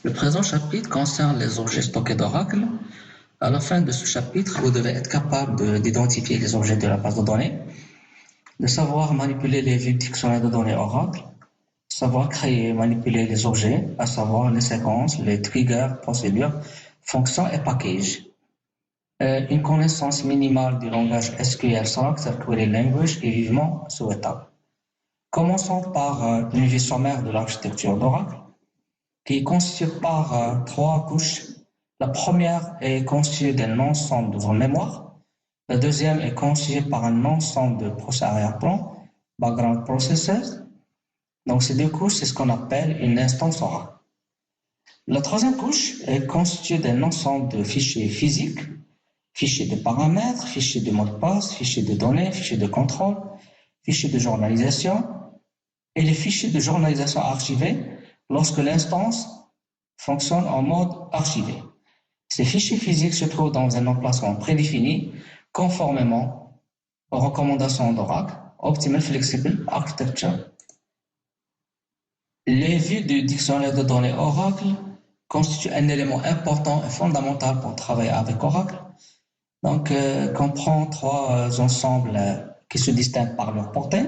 Le présent chapitre concerne les objets stockés d'Oracle. À la fin de ce chapitre, vous devez être capable d'identifier les objets de la base de données, de savoir manipuler les vues dictionnaires de données Oracle, savoir créer et manipuler les objets, à savoir les séquences, les triggers, procédures, fonctions et packages. Une connaissance minimale du langage SQL Structured Query Language est vivement souhaitable. Commençons par une vue sommaire de l'architecture d'Oracle, qui est constituée par trois couches. La première est constituée d'un ensemble de zones mémoire. La deuxième est constituée par un ensemble de processus arrière-plan, background processes. Donc ces deux couches, c'est ce qu'on appelle une instance Oracle. La troisième couche est constituée d'un ensemble de fichiers physiques, fichiers de paramètres, fichiers de mots de passe, fichiers de données, fichiers de contrôle, fichiers de journalisation, et les fichiers de journalisation archivés lorsque l'instance fonctionne en mode archivé. Ces fichiers physiques se trouvent dans un emplacement prédéfini conformément aux recommandations d'Oracle, Optimal Flexible Architecture. Les vues du dictionnaire de données Oracle constituent un élément important et fondamental pour travailler avec Oracle. Donc, comprend trois ensembles qui se distinguent par leur portée.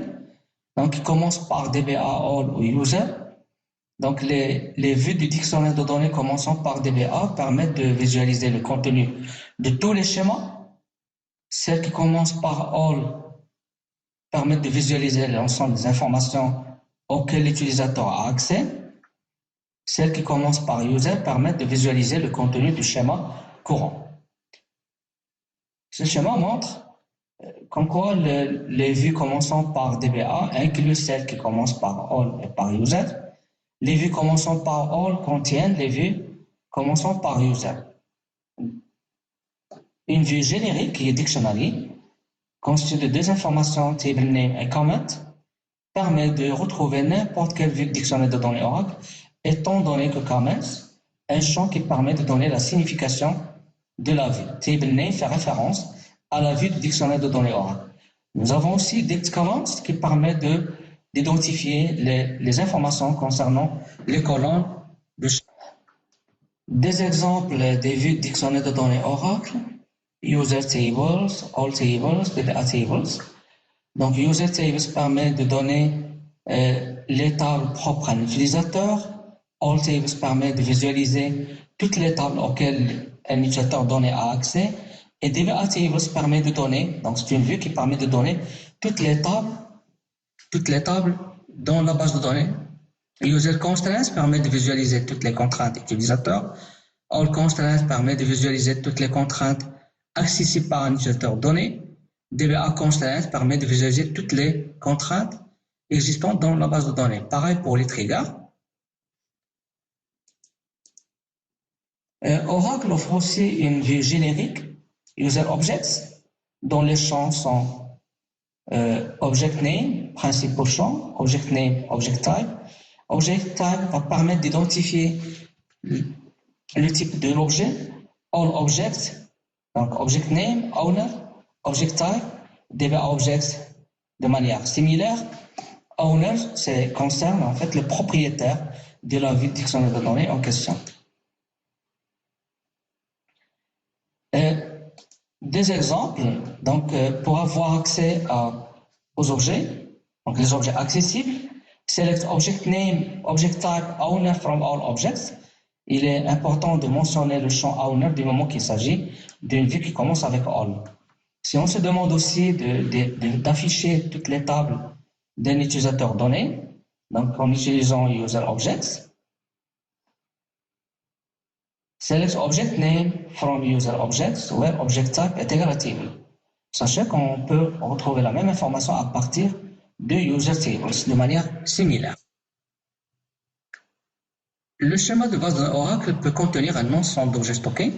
Donc, il commence par DBA All ou User. Donc, les vues du dictionnaire de données commençant par DBA permettent de visualiser le contenu de tous les schémas. Celles qui commencent par All permettent de visualiser l'ensemble des informations auxquelles l'utilisateur a accès. Celles qui commencent par User permettent de visualiser le contenu du schéma courant. Ce schéma montre comme quoi les vues commençant par DBA incluent celles qui commencent par All et par User. Les vues commençant par All contiennent les vues commençant par User. Une vue générique qui est Dictionary, constituée de deux informations, table name et comment, permet de retrouver n'importe quelle vue de dictionnaire de données Oracle, étant donné que comment est un champ qui permet de donner la signification de la vue. Table name fait référence à la vue du dictionnaire de données Oracle. Nous avons aussi dict columns qui permet d'identifier les informations concernant les colonnes de des exemples des vues de dictionnaire de données Oracle, user tables, all tables, DBA tables. Donc, user tables permet de donner les tables propres à l'utilisateur. All tables permet de visualiser toutes les tables auxquelles un utilisateur donné a accès. Et DBA tables permet de donner, donc c'est une vue qui permet de donner toutes les tables dans la base de données. User constraints permet de visualiser toutes les contraintes utilisateurs. All constraints permet de visualiser toutes les contraintes accessibles par un utilisateur donné. DBA constraints permet de visualiser toutes les contraintes existantes dans la base de données. Pareil pour les triggers. Oracle offre aussi une vue générique, User Objects, dont les champs sont Object Name, principal champ, Object Name, Object Type. Object Type va permettre d'identifier le type de l'objet. All Objects, donc Object Name, Owner, Object Type, DBA Objects de manière similaire. Owner, concerne en fait le propriétaire de la vue de dictionnaire de données en question. Des exemples, donc pour avoir accès aux objets, donc les objets accessibles, select Object Name, Object Type, Owner from all objects. Il est important de mentionner le champ Owner du moment qu'il s'agit d'une vue qui commence avec All. Si on se demande aussi d'afficher toutes les tables d'un utilisateur donné, donc en utilisant User Objects, select Object Name from User Objects where Object Type est égal à Table. Sachez qu'on peut retrouver la même information à partir de User Tables de manière similaire. Le schéma de base de Oracle peut contenir un ensemble d'objets stockés,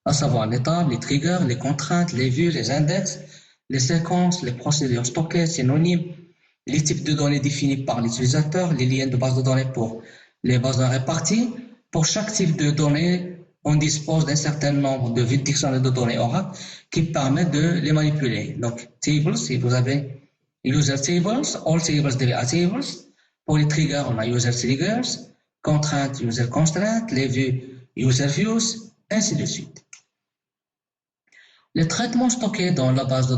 à savoir les tables, les triggers, les contraintes, les vues, les index, les séquences, les procédures stockées, synonymes, les types de données définis par l'utilisateur, les liens de base de données pour les bases de données réparties. Pour chaque type de données, on dispose d'un certain nombre de vues de dictionnaire de données Oracle qui permettent de les manipuler. Donc, tables, si vous avez user tables, all tables, DBA tables. Pour les triggers, on a user triggers. contrainte user constraint, les vues user views, ainsi de suite. Les traitements stockés dans la base de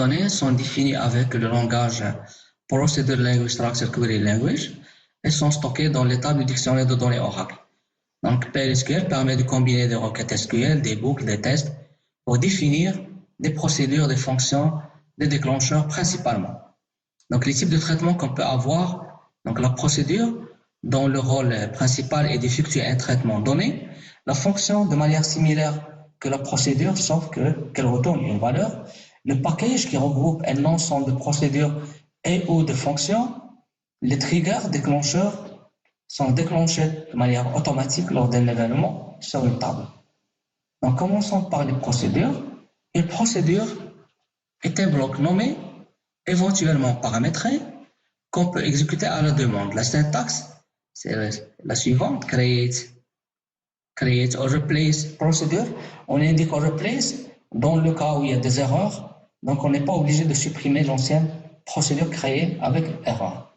données sont définis avec le langage Procedure Language Structure Query Language et sont stockés dans l'état du dictionnaire de données Oracle. Donc, PLSQL permet de combiner des requêtes SQL, des boucles, des tests pour définir des procédures, des fonctions, des déclencheurs principalement. Donc, les types de traitements qu'on peut avoir, donc la procédure dont le rôle principal est d'effectuer un traitement donné, la fonction de manière similaire que la procédure, sauf qu'elle retourne une valeur, le package qui regroupe un ensemble de procédures et ou de fonctions, les triggers déclencheurs sont déclenchés de manière automatique lors d'un événement sur une table. Donc, commençons par les procédures. Une procédure est un bloc nommé, éventuellement paramétré, qu'on peut exécuter à la demande. La syntaxe, c'est la suivante, create or replace procedure. On indique or replace dans le cas où il y a des erreurs, donc on n'est pas obligé de supprimer l'ancienne procédure créée avec erreur.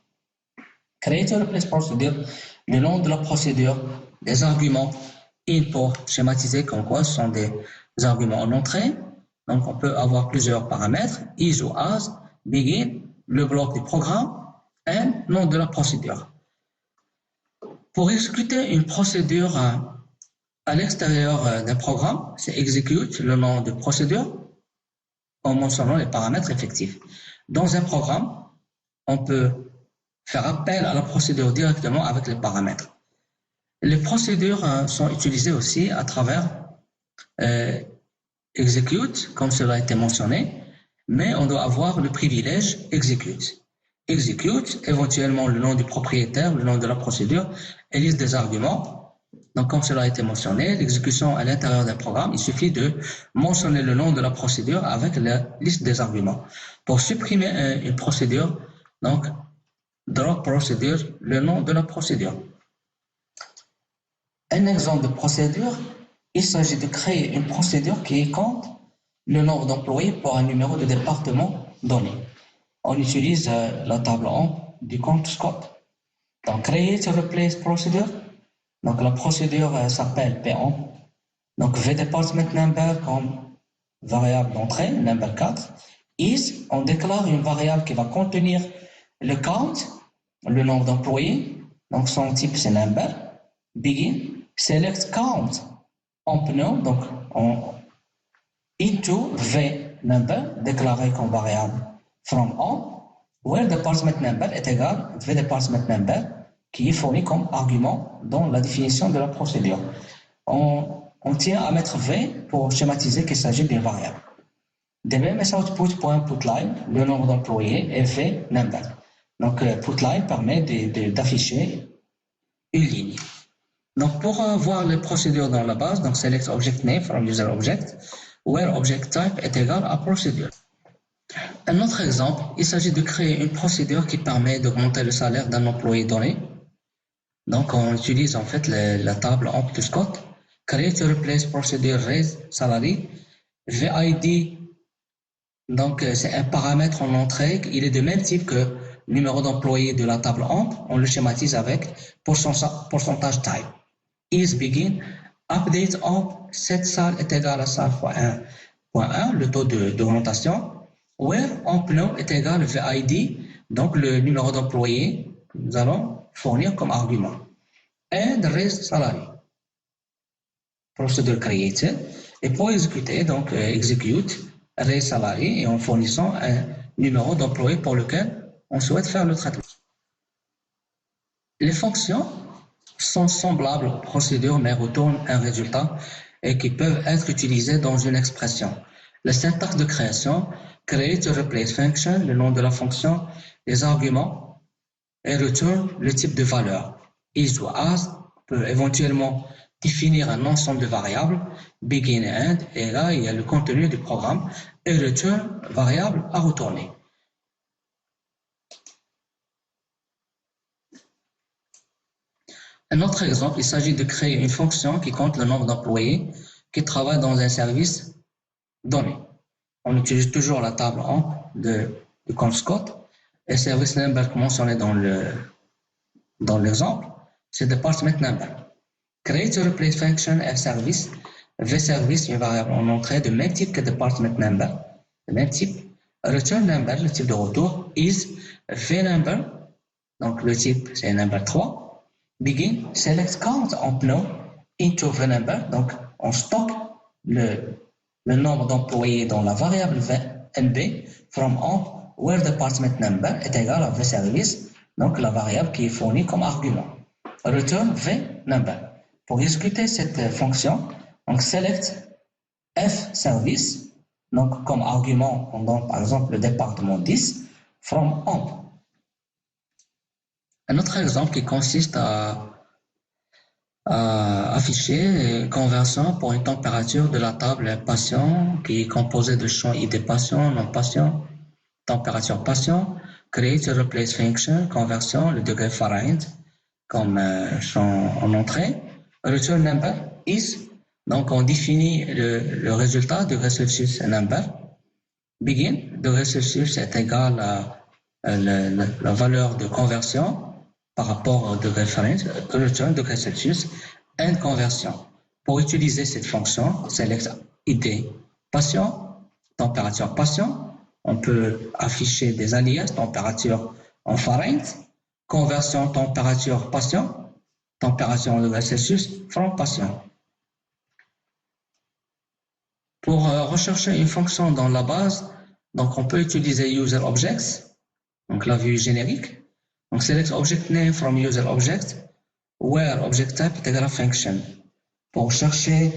Create or replace procedure, le nom de la procédure, des arguments import schématisés comme quoi ce sont des arguments en entrée. Donc on peut avoir plusieurs paramètres, is ou as, begin, le bloc du programme, et nom de la procédure. Pour exécuter une procédure à l'extérieur d'un programme, c'est execute, le nom de procédure, en mentionnant les paramètres effectifs. Dans un programme, on peut faire appel à la procédure directement avec les paramètres. Les procédures sont utilisées aussi à travers execute, comme cela a été mentionné, mais on doit avoir le privilège execute. Execute, éventuellement le nom du propriétaire, le nom de la procédure, et liste des arguments. Donc, comme cela a été mentionné, l'exécution à l'intérieur d'un programme, il suffit de mentionner le nom de la procédure avec la liste des arguments. Pour supprimer une procédure, donc, drop procedure, le nom de la procédure. Un exemple de procédure, il s'agit de créer une procédure qui compte le nombre d'employés pour un numéro de département donné. On utilise la table en du compte Scott. Donc, create or replace procedure. Donc, la procédure s'appelle PON. Donc, vDepartment number comme variable d'entrée, number 4. Is, on déclare une variable qui va contenir le count, le nombre d'employés. Donc, son type, c'est number. Begin, select count en pneu, donc into v number, déclaré comme variable from on, where department number est égal vDepartment number, qui est fourni comme argument dans la définition de la procédure. On tient à mettre v pour schématiser qu'il s'agit d'une variable. De même, output.putline, le nombre d'employés, et v number. Donc, putline permet d'afficher une ligne. Donc, pour voir les procédures dans la base, donc select object name from user object, where object type est égal à procédure. Un autre exemple, il s'agit de créer une procédure qui permet d'augmenter le salaire d'un employé donné. Donc, on utilise en fait la table Scott, create or replace procedure raise salary, VID, donc c'est un paramètre en entrée, il est de même type que le numéro d'employé de la table on le schématise avec pourcentage type. Is begin, update cette salle est égal à salle fois 1.1, le taux d'augmentation, where employé est égal à VID, donc le numéro d'employé que nous allons fournir comme argument. And raise salary. Procédure created. Et pour exécuter, donc execute, raise salary, et en fournissant un numéro d'employé pour lequel on souhaite faire le traitement. Les fonctions sont semblables aux procédures mais retournent un résultat et qui peuvent être utilisées dans une expression. La syntaxe de création, create or replace function, le nom de la fonction, les arguments, et return le type de valeur. Is ou as peut éventuellement définir un ensemble de variables, begin et end, et là il y a le contenu du programme, et return variable à retourner. Un autre exemple, il s'agit de créer une fonction qui compte le nombre d'employés qui travaillent dans un service donné. On utilise toujours la table de compte Scott. et service number mentionné dans l'exemple, c'est department number. Create a replace function fService, vService, une variable en entrée de même type que department number, de même type. Return number, le type de retour, is vNumber, donc le type c'est number 3. Begin, select count employee into vNumber, donc on stocke le nombre d'employés dans la variable NB from emp where department number est égal à vService, donc la variable qui est fournie comme argument. Return vNumber. Pour exécuter cette fonction, donc select fService, donc comme argument, on donne par exemple le département 10 from emp. Un autre exemple qui consiste à afficher une conversion pour une température de la table patient qui est composée de champs ID patient, non patient, température patient, create a replace function, conversion, le degré Fahrenheit comme champ en entrée, return number is, donc on définit le résultat degré Celsius number, begin, degré Celsius est égal à la valeur de conversion par rapport au degré Fahrenheit, return degré Celsius, and conversion. Pour utiliser cette fonction, select ID patient, température patient, on peut afficher des alias, température en Fahrenheit, conversion température patient, température en degré Celsius, from patient. Pour rechercher une fonction dans la base, donc on peut utiliser user objects, donc la vue générique. Donc select object name from user object, where object type est égal à function. Pour chercher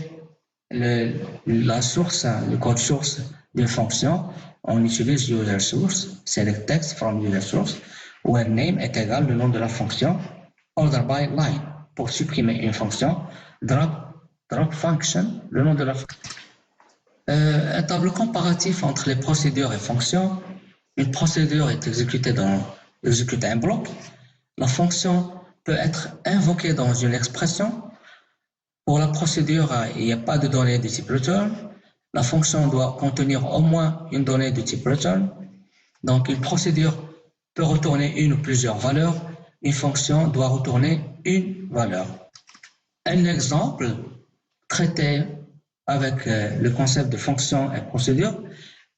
la source, le code source d'une fonction, on utilise user source, select text from user source, where name est égal le nom de la fonction, order by line. Pour supprimer une fonction, drop function, le nom de la fonction. Un tableau comparatif entre les procédures et fonctions. Une procédure est exécutée un bloc. La fonction peut être invoquée dans une expression. Pour la procédure, il n'y a pas de données de type return. La fonction doit contenir au moins une donnée de type return. Donc, une procédure peut retourner une ou plusieurs valeurs. Une fonction doit retourner une valeur. Un exemple traité avec le concept de fonction et procédure.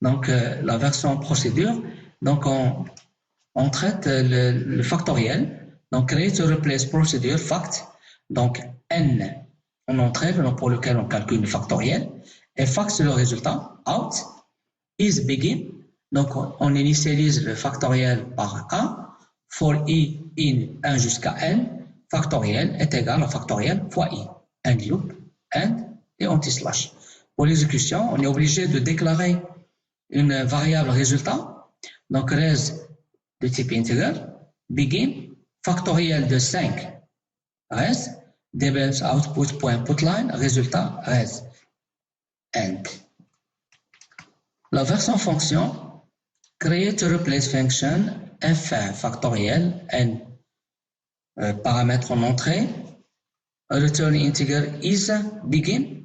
Donc, la version procédure. Donc, on traite le factoriel. Donc, create a replace procedure fact. Donc, n en entrée, le nom pour lequel on calcule le factoriel. Et fact, c'est le résultat. Out is begin. Donc, on initialise le factoriel par 1. For i in 1 jusqu'à n, factoriel est égal à factoriel fois i. And loop, and et anti-slash. Pour l'exécution, on est obligé de déclarer une variable résultat. Donc, res de type integer, begin, factoriel de 5, res, dbs output.putline, résultat, res, end. La version fonction, create a replace function, f factoriel, n, paramètre en entrée, return integer is begin,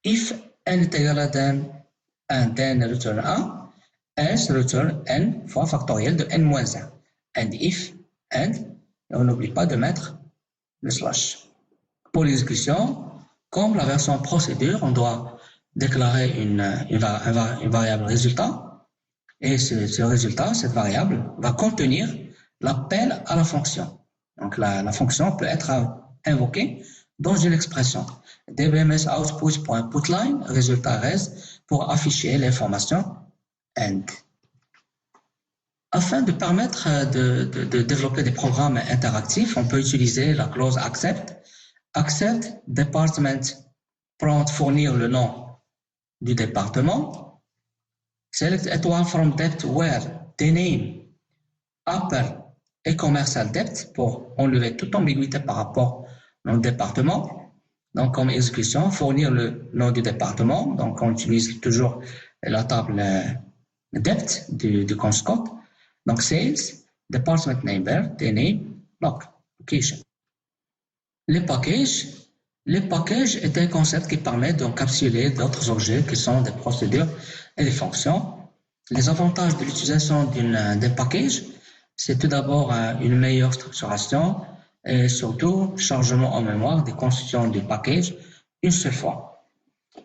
if n est égal à 1, then return 1, else return n fois factoriel de n-1. And if, and, et on n'oublie pas de mettre le slash. Pour l'exécution, comme la version procédure, on doit déclarer une variable résultat. Et ce résultat, cette variable, va contenir l'appel à la fonction. Donc la fonction peut être invoquée dans une expression. dbms output.putline, résultat res, pour afficher l'information end. Afin de permettre de développer des programmes interactifs, on peut utiliser la clause accept. Accept department prompt fournir le nom du département. Select étoile from depth where the name upper et commercial depth pour enlever toute ambiguïté par rapport au département. Donc, comme exécution, fournir le nom du département. Donc, on utilise toujours la table depth du conscot. Donc, sales, department number, the name, location. Les packages est un concept qui permet d'encapsuler d'autres objets qui sont des procédures et des fonctions. Les avantages de l'utilisation des packages, c'est tout d'abord une meilleure structuration et surtout chargement en mémoire des constituants du package une seule fois.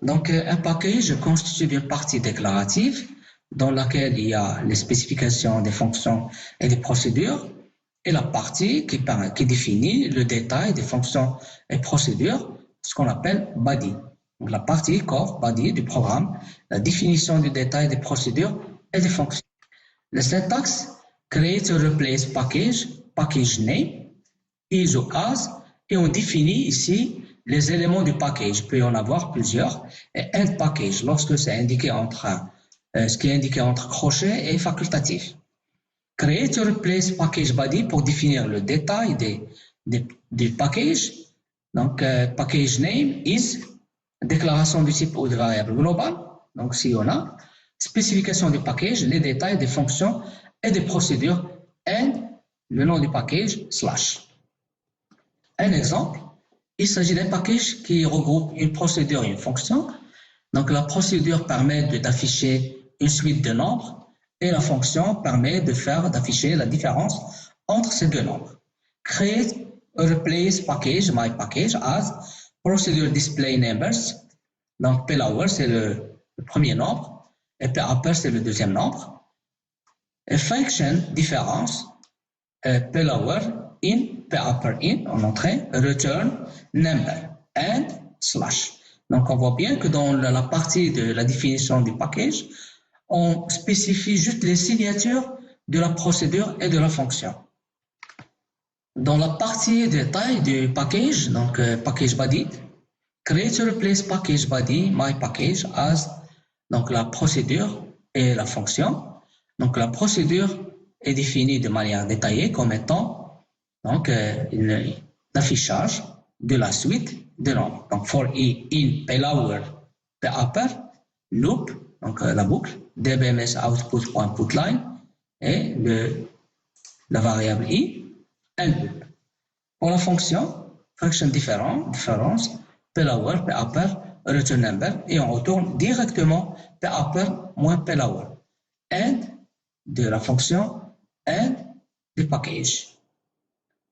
Donc, un package constitue d'une partie déclarative dans laquelle il y a les spécifications des fonctions et des procédures et la partie qui définit le détail des fonctions et procédures, ce qu'on appelle body. Donc, la partie core, body du programme, la définition du détail des procédures et des fonctions. Le syntaxe create or replace package, package name, is ou as, et on définit ici les éléments du package. Il peut y en avoir plusieurs. Et end package, lorsque c'est indiqué entre, ce qui est indiqué entre crochets et facultatif. Create or replace package body pour définir le détail des packages. Donc, package name is déclaration du type ou de variable globale. Donc, si on a spécification du package, les détails des fonctions et des procédures, and le nom du package, slash. Un exemple, il s'agit d'un package qui regroupe une procédure et une fonction. Donc, la procédure permet d'afficher une suite de nombres et la fonction permet d'afficher la différence entre ces deux nombres. Create or replace package, my package, as procedure display numbers. Donc, PLOWER, c'est le premier nombre et PUPPER, c'est le deuxième nombre. Et function, différence, PLOWER, in, PUPPER, in, en entrée, return, number, and slash. Donc, on voit bien que dans la partie de la définition du package, on spécifie juste les signatures de la procédure et de la fonction. Dans la partie détail du package, donc package body, create or replace package body, my package, as donc la procédure et la fonction. Donc la procédure est définie de manière détaillée comme étant donc l'affichage de la suite de nombres. Donc for i, in, PLOWER, PUPPER, loop, donc la boucle, dbms output.putline et la variable i, and loop. Pour la fonction, function différence, PLOWER, PUPPER, return number, et on retourne directement PUPPER moins PLOWER. And de la fonction, and du package.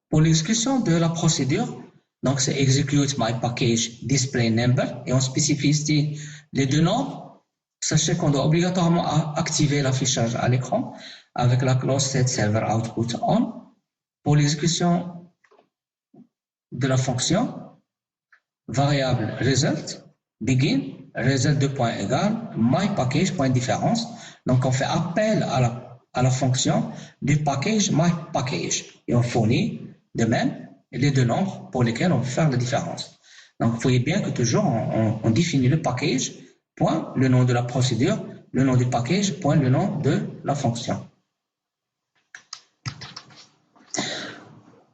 Pour l'exécution de la procédure, donc c'est execute my package display number, et on spécifie ici les deux nombres. Sachez qu'on doit obligatoirement activer l'affichage à l'écran avec la clause set server output on. Pour l'exécution de la fonction, variable result, begin, result de point égal, my package point différence. Donc on fait appel à la fonction du package my package et on fournit de même les deux nombres pour lesquels on veut faire la différence. Donc vous voyez bien que toujours on définit le package, point, le nom de la procédure, le nom du package, point, le nom de la fonction.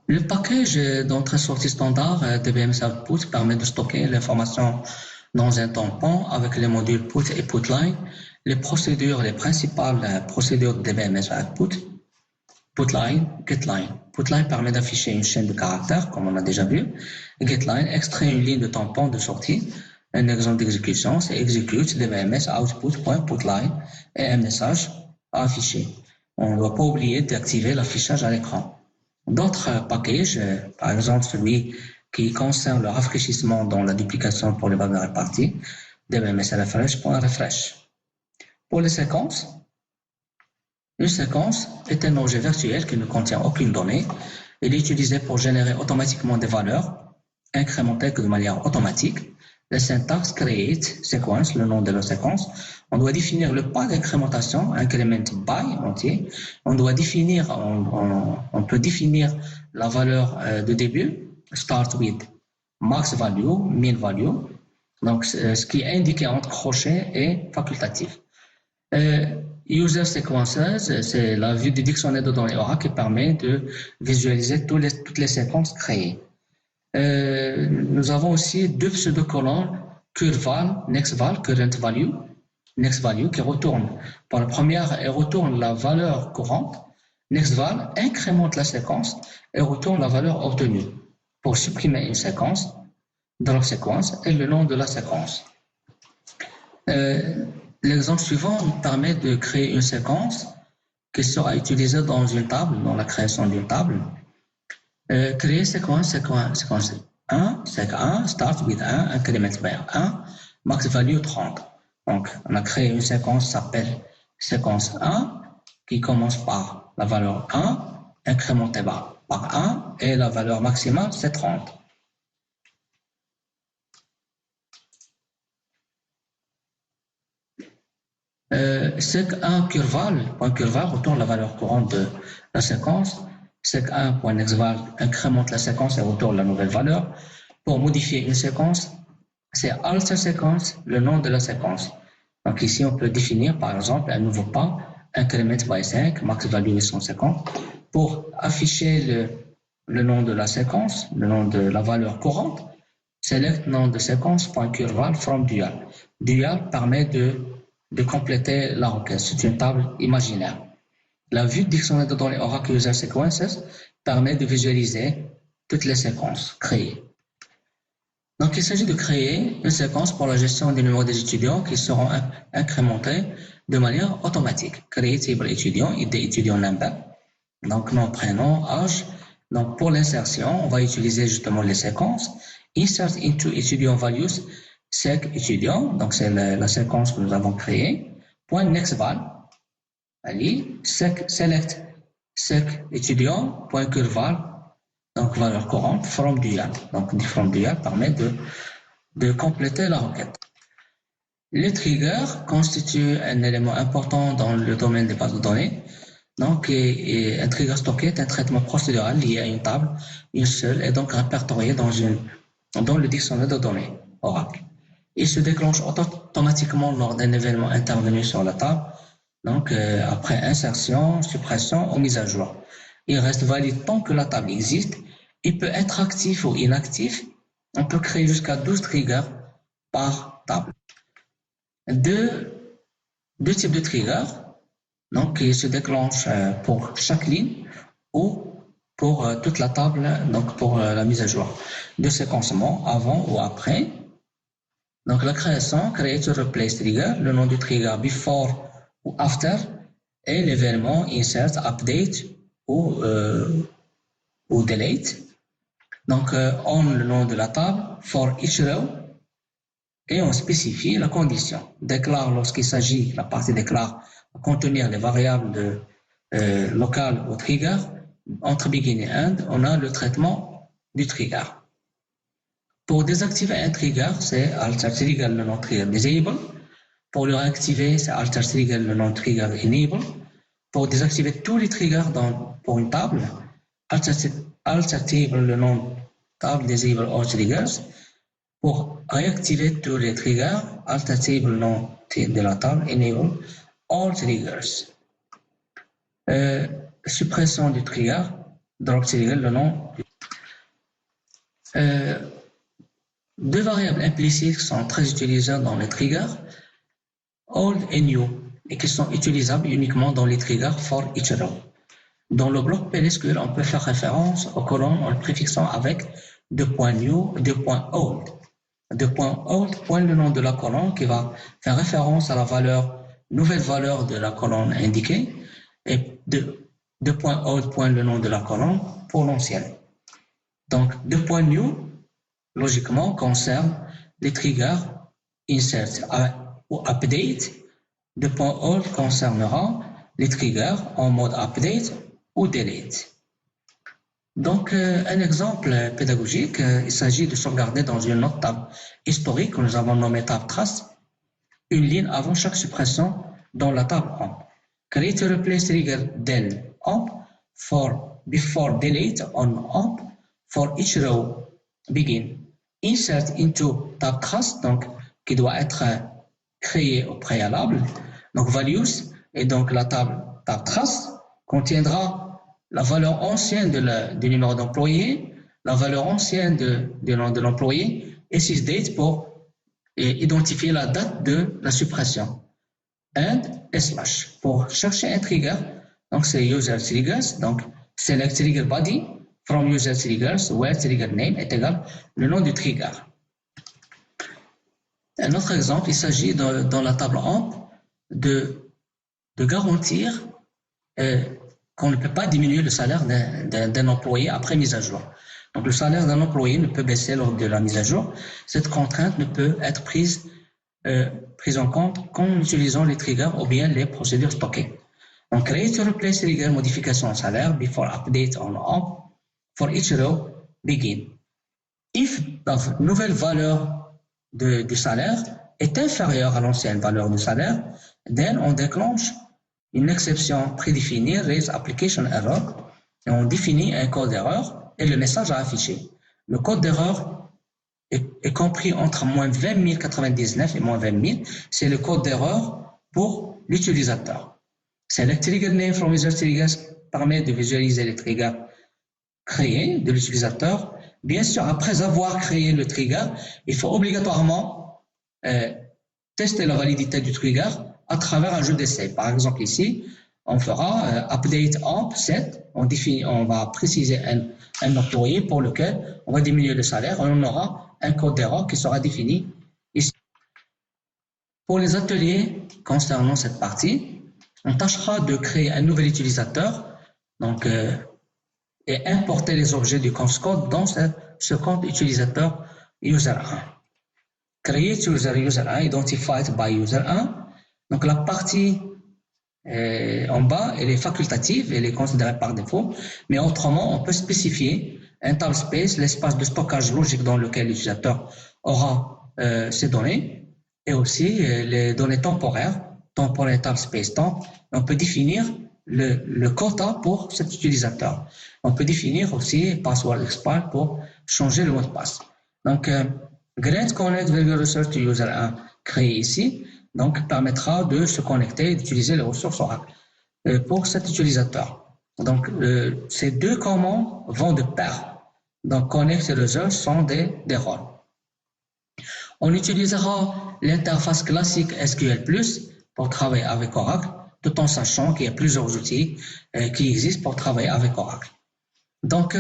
Le package d'entrée-sortie standard DBMS Output permet de stocker l'information dans un tampon avec les modules put et putline, les procédures, les principales procédures de DBMS Output, putline, getline. Putline permet d'afficher une chaîne de caractères, comme on a déjà vu. Getline extrait une ligne de tampon de sortie. Un exemple d'exécution, c'est execute DBMS output.putline et un message à afficher. On ne doit pas oublier d'activer l'affichage à l'écran. D'autres packages, par exemple celui qui concerne le rafraîchissement dans la duplication pour les valeurs réparties, DBMS refresh.refresh. Pour les séquences, une séquence est un objet virtuel qui ne contient aucune donnée. Il est utilisé pour générer automatiquement des valeurs incrémentées de manière automatique. Le syntaxe create sequence, le nom de la séquence. On doit définir le pas d'incrémentation, increment by entier. On doit définir, on peut définir la valeur de début, start with max value, min value. Donc, ce qui est indiqué entre crochets et facultatif. User sequences, c'est la vue du dictionnaire de données Aura qui permet de visualiser toutes les séquences créées. Nous avons aussi deux pseudo-colonnes, curval, nextval, current value, nextValue qui retourne. Pour la première, elle retourne la valeur courante. Nextval incrémente la séquence et retourne la valeur obtenue. Pour supprimer une séquence, dans la séquence et le nom de la séquence. L'exemple suivant nous permet de créer une séquence qui sera utilisé dans une table, dans la création d'une table. Créer séquence 1, sec 1, start with 1, increment by 1, max value 30. Donc, on a créé une séquence qui s'appelle séquence 1, qui commence par la valeur 1, incrémentée par 1, et la valeur maximale, c'est 30. Sec1 curval, point curval, retourne la valeur courante de la séquence. Sec1, point nextval, incrémente la séquence et retourne la nouvelle valeur. Pour modifier une séquence, c'est alter séquence, le nom de la séquence. Donc ici, on peut définir, par exemple, un nouveau pas, increment by 5, max value 850. Pour afficher le nom de la séquence, le nom de la valeur courante, select nom de séquence, point curval, from dual. Dual permet de compléter la requête. C'est une table imaginaire. La vue de dictionnaire de données Oracle User Sequences permet de visualiser toutes les séquences créées. Donc, il s'agit de créer une séquence pour la gestion des numéros des étudiants qui seront incrémentés de manière automatique. Créer table étudiant, ID étudiant number, donc nom, prénom, âge. Donc, pour l'insertion, on va utiliser justement les séquences. Insert into étudiant values, sec étudiant, donc c'est la séquence que nous avons créée. Point nextval, allez, select sec étudiant, point curval, donc valeur courante, from dual. Donc from dual permet de compléter la requête. Les triggers constituent un élément important dans le domaine des bases de données. Donc, un trigger stocké est un traitement procédural lié à une table, une seule, et donc répertorié dans le dictionnaire de données Oracle. Il se déclenche automatiquement lors d'un événement intervenu sur la table, donc après insertion, suppression ou mise à jour. Il reste valide tant que la table existe. Il peut être actif ou inactif. On peut créer jusqu'à 12 triggers par table. Deux types de triggers, donc ils se déclenchent pour chaque ligne ou pour toute la table, donc pour la mise à jour de séquencement avant ou après. Donc la création, create or replace trigger, le nom du trigger before ou after, et l'événement insert, update ou delete. Donc on le nom de la table, for each row, et on spécifie la condition. Déclare lorsqu'il s'agit, la partie déclare contenir les variables locales au trigger. Entre begin et end, on a le traitement du trigger. Pour désactiver un trigger, c'est alter trigger le nom trigger disable. Pour le réactiver, c'est alter trigger le nom trigger enable. Pour désactiver tous les triggers pour une table, alter table le nom table disable all triggers. Pour réactiver tous les triggers, alter table le nom de la table enable all triggers. Suppression du trigger, drop trigger le nom. Deux variables implicites qui sont très utilisées dans les triggers, old et new, et qui sont utilisables uniquement dans les triggers for each row. Dans le bloc PLSQL, on peut faire référence aux colonnes en le préfixant avec $new, $old. $old, point le nom de la colonne qui va faire référence à la nouvelle valeur de la colonne indiquée, et $old, point le nom de la colonne pour l'ancienne. Donc, $new, logiquement, concerne les triggers insert ou update. $old concernera les triggers en mode update ou delete. Donc, un exemple pédagogique, il s'agit de sauvegarder dans une autre table historique que nous avons nommée table trace, une ligne avant chaque suppression dans la table amp. Create a replace trigger del amp for before delete on amp for each row begin. Insert into tab trace, donc qui doit être créé au préalable. Donc values, et donc la tab trace contiendra la valeur ancienne du numéro d'employé, la valeur ancienne du nom de l'employé, et sysdate pour identifier la date de la suppression. And et slash. Pour chercher un trigger, donc c'est user triggers, donc select trigger body from user triggers, where trigger name est égal le nom du trigger. Un autre exemple, il s'agit dans la table AMP de garantir qu'on ne peut pas diminuer le salaire d'un employé après mise à jour. Donc le salaire d'un employé ne peut baisser lors de la mise à jour. Cette contrainte ne peut être prise en compte qu'en utilisant les triggers ou bien les procédures stockées. Donc create to replace trigger modification en salaire before update on AMP for each row begin. If la nouvelle valeur du salaire est inférieure à l'ancienne valeur du salaire, then on déclenche une exception prédéfinie, raise application error, et on définit un code d'erreur et le message à afficher. Le code d'erreur est compris entre moins 20 099 et moins 20 000. C'est le code d'erreur pour l'utilisateur. Select trigger name from user triggers permet de visualiser les triggers créés de l'utilisateur. Bien sûr, après avoir créé le trigger, il faut obligatoirement tester la validité du trigger à travers un jeu d'essai. Par exemple, ici, on fera update amp set, on va préciser un employé pour lequel on va diminuer le salaire, et on aura un code d'erreur qui sera défini ici. Pour les ateliers concernant cette partie, on tâchera de créer un nouvel utilisateur donc, et importer les objets du code dans ce compte utilisateur user1. Create user1, identified by user1. Donc la partie en bas, elle est facultative, elle est considérée par défaut, mais autrement, on peut spécifier un table space, l'espace de stockage logique dans lequel l'utilisateur aura ses données, et aussi les données temporaires table space temps. On peut définir le quota pour cet utilisateur. On peut définir aussi password expire pour changer le mot de passe. Donc, Great Connect Research to User 1 créé ici, donc permettra de se connecter et d'utiliser les ressources Oracle pour cet utilisateur. Donc, ces deux commandes vont de pair. Donc, Connect et Research sont des rôles. On utilisera l'interface classique SQL+, pour travailler avec Oracle, tout en sachant qu'il y a plusieurs outils qui existent pour travailler avec Oracle. Donc,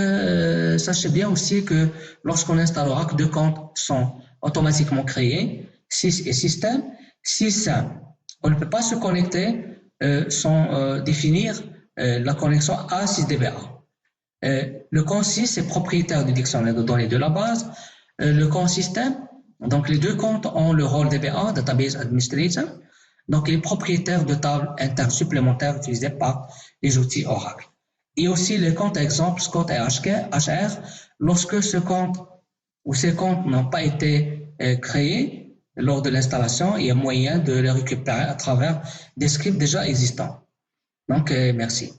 sachez bien aussi que lorsqu'on installe Oracle, deux comptes sont automatiquement créés, sys et système. Sys, on ne peut pas se connecter sans définir la connexion à sysdba. Le compte sys est propriétaire du dictionnaire de données de la base. Le compte système, donc les deux comptes ont le rôle DBA, Database Administrator. Donc, il est propriétaire de tables internes supplémentaires utilisées par les outils Oracle. Et aussi les comptes exemple Scott et HR, lorsque ce compte ou ces comptes n'ont pas été créés lors de l'installation, il y a moyen de les récupérer à travers des scripts déjà existants. Donc, merci.